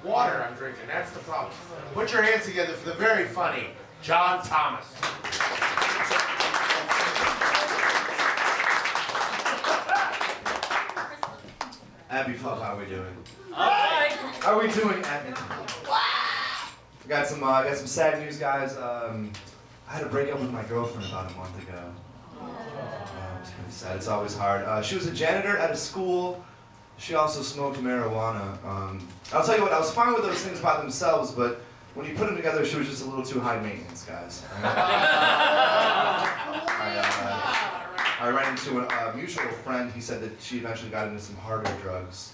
Water I'm drinking, that's the problem. Put your hands together for the very funny John Thomas. Abbey Pup, how are we doing? Alright. How are we doing, Abbey? Got some sad news, guys. I had a breakup with my girlfriend about a month ago. Yeah, it was pretty sad. It's always hard. She was a janitor at a school. She also smoked marijuana. I'll tell you what, I was fine with those things by themselves, but when you put them together, she was just a little too high maintenance, guys. I ran into a mutual friend. He said that she eventually got into some harder drugs.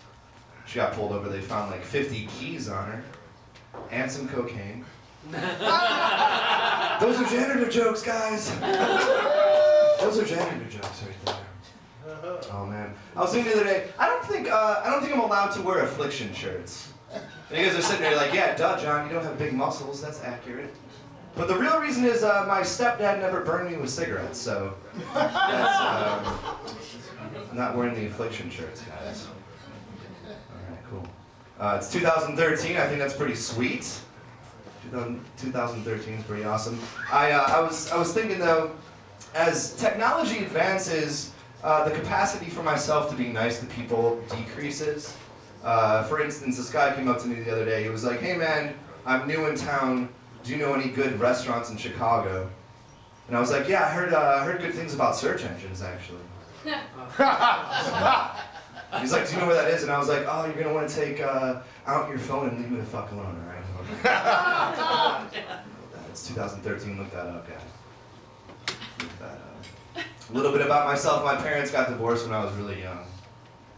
She got pulled over. They found like 50 keys on her and some cocaine. Those are janitor jokes, guys. Those are janitor jokes right there. Oh man, I was thinking the other day. I don't think I'm allowed to wear affliction shirts. And you guys are sitting there like, yeah, duh, John, you don't have big muscles. That's accurate. But the real reason is my stepdad never burned me with cigarettes, so that's, I'm not wearing the affliction shirts, guys. All right, cool. It's 2013. I think that's pretty sweet. 2013 is pretty awesome. I was thinking though, as technology advances, the capacity for myself to be nice to people decreases. For instance, this guy came up to me the other day. He was like, "Hey man, I'm new in town. Do you know any good restaurants in Chicago?" And I was like, "Yeah, I heard good things about search engines actually." He's like, "Do you know where that is?" And I was like, "Oh, you're gonna want to take out your phone and leave me the fuck alone, all right?" It's 2013. Look that up, guys. Look that up. A little bit about myself. My parents got divorced when I was really young.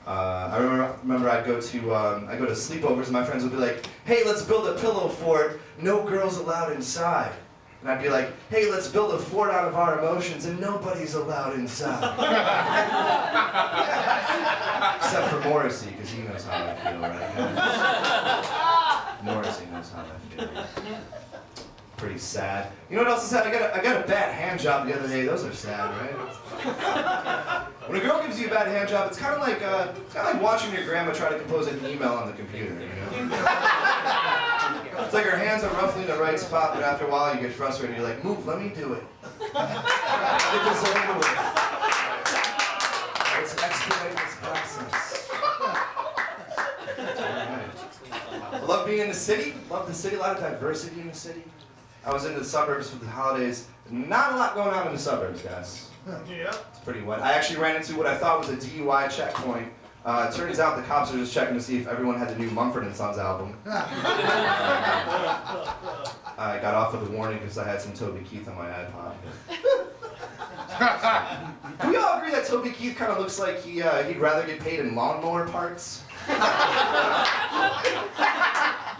I remember I'd go to sleepovers and my friends would be like, "Hey, let's build a pillow fort. No girls allowed inside." And I'd be like, "Hey, let's build a fort out of our emotions and nobody's allowed inside." Except for Morrissey, because he knows how I feel, right? Morrissey knows how I feel. Pretty sad. You know what else is sad? I got a bad hand job the other day. Those are sad, right? When a girl gives you a bad hand job, it's kind of like watching your grandma try to compose an email on the computer. You know? It's like her hands are roughly in the right spot, but after a while you get frustrated. You're like, "Move, let me do it. Get this over with. Let's expedite this process." I love being in the city. Love the city. A lot of diversity in the city. I was into the suburbs for the holidays. Not a lot going on in the suburbs, guys. Yeah. It's pretty wet. I actually ran into what I thought was a DUI checkpoint. It turns out the cops are just checking to see if everyone had the new Mumford & Sons album. I got off with a warning because I had some Toby Keith on my iPod. Do we all agree that Toby Keith kind of looks like he'd rather get paid in lawnmower parts?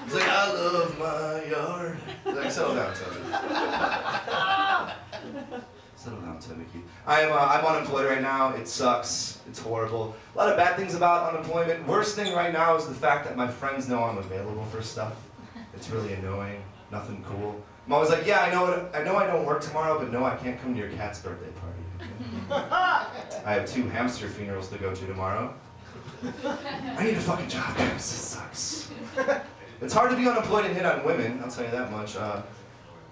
He's like, "I love my yard." He's like, "Settle down, Toby. Settle down, Toby Keith." I'm unemployed right now. It sucks. It's horrible. A lot of bad things about unemployment. Worst thing right now is the fact that my friends know I'm available for stuff. It's really annoying. Nothing cool. I'm always like, "Yeah, I know I don't work tomorrow, but no, I can't come to your cat's birthday party." I have 2 hamster funerals to go to tomorrow. I need a fucking job, guys. This sucks. It's hard to be unemployed and hit on women, I'll tell you that much.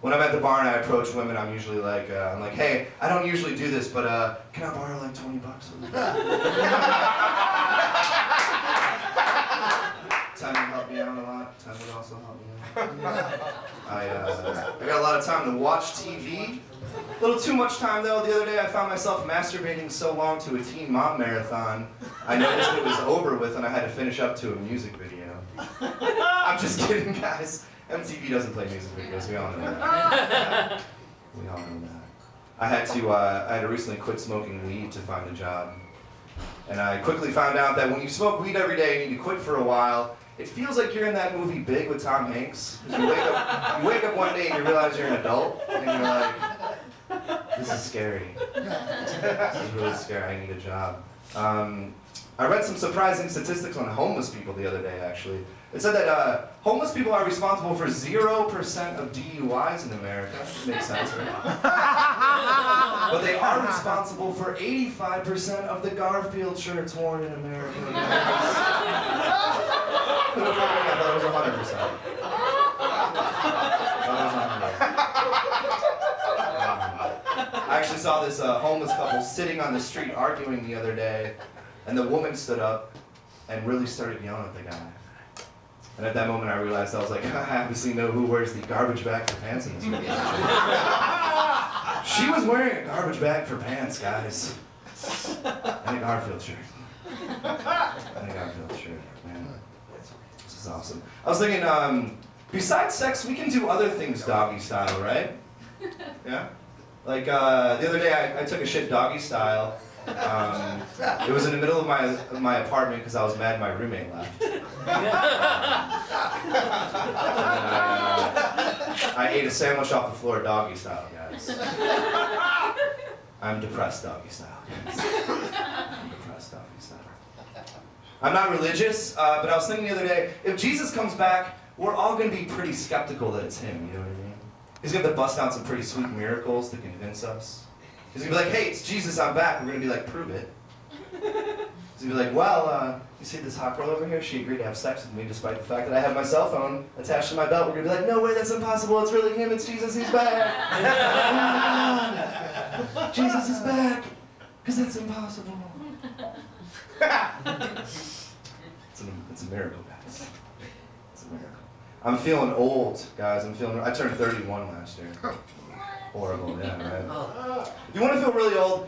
When I'm at the bar and I approach women, I'm usually like, I'm like, "Hey, I don't usually do this, but can I borrow like $20? Time would help me out a lot. Time would also help me out. I got a lot of time to watch TV. A little too much time though. The other day I found myself masturbating so long to a Teen Mom marathon, I noticed it was over with and I had to finish up to a music video. I'm just kidding, guys. MTV doesn't play music videos. We all know that. We all know that. I had to recently quit smoking weed to find a job. And I quickly found out that when you smoke weed every day and you quit for a while, it feels like you're in that movie Big with Tom Hanks. You wake up one day and you realize you're an adult, and you're like, "This is scary. This is really scary. I need a job." I read some surprising statistics on homeless people the other day, actually. It said that homeless people are responsible for 0% of DUIs in America. Makes sense, right? But they are responsible for 85% of the Garfield shirts worn in America. saw this homeless couple sitting on the street arguing the other day, and the woman stood up and really started yelling at the guy. And at that moment I realized, I was like, I obviously know who wears the garbage bag for pants in this movie. She was wearing a garbage bag for pants, guys. And a Garfield shirt. And a Garfield shirt, man. This is awesome. I was thinking, besides sex, we can do other things doggy style, right? Yeah? Like, the other day I took a shit doggy style. It was in the middle of my apartment because I was mad my roommate left. I ate a sandwich off the floor doggy style, guys. I'm depressed doggy style, guys. I'm depressed doggy style. I'm not religious, but I was thinking the other day, if Jesus comes back, we're all going to be pretty skeptical that it's him, you know what I mean? He's going to bust out some pretty sweet miracles to convince us. He's going to be like, hey, it's Jesus, I'm back. We're going to be like, prove it. He's going to be like, well, you see this hot girl over here? She agreed to have sex with me despite the fact that I have my cell phone attached to my belt. We're going to be like, no way, that's impossible. It's really him. It's Jesus. He's back. Jesus is back. Because that's impossible. It's a miracle, guys. It's a miracle. I'm feeling old, guys. I turned 31 last year. Horrible, yeah, right? If you want to feel really old,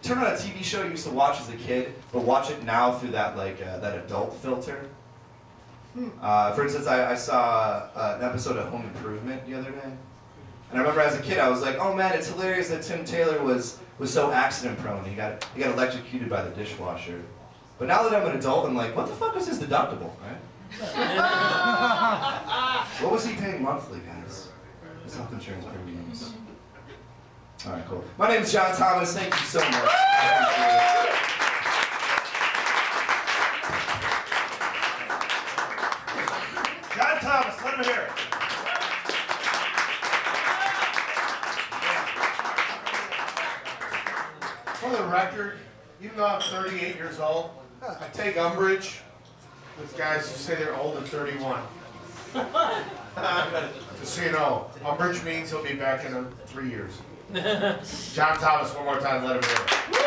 turn on a TV show you used to watch as a kid, but watch it now through that that adult filter. For instance, I saw an episode of Home Improvement the other day, and I remember as a kid I was like, oh man, it's hilarious that Tim Taylor was so accident prone. He got electrocuted by the dishwasher. But now that I'm an adult, I'm like, what the fuck was his deductible, right? What was he paying monthly, guys? His health insurance premiums. All right, cool. My name is John Thomas. Thank you so much. John Thomas, let him hear it. For the record, even though I'm 38 years old, I take umbrage with guys who say they're old at 31. Just so you know, umbrage means he'll be back in 3 years. John Thomas, one more time, let him hear it.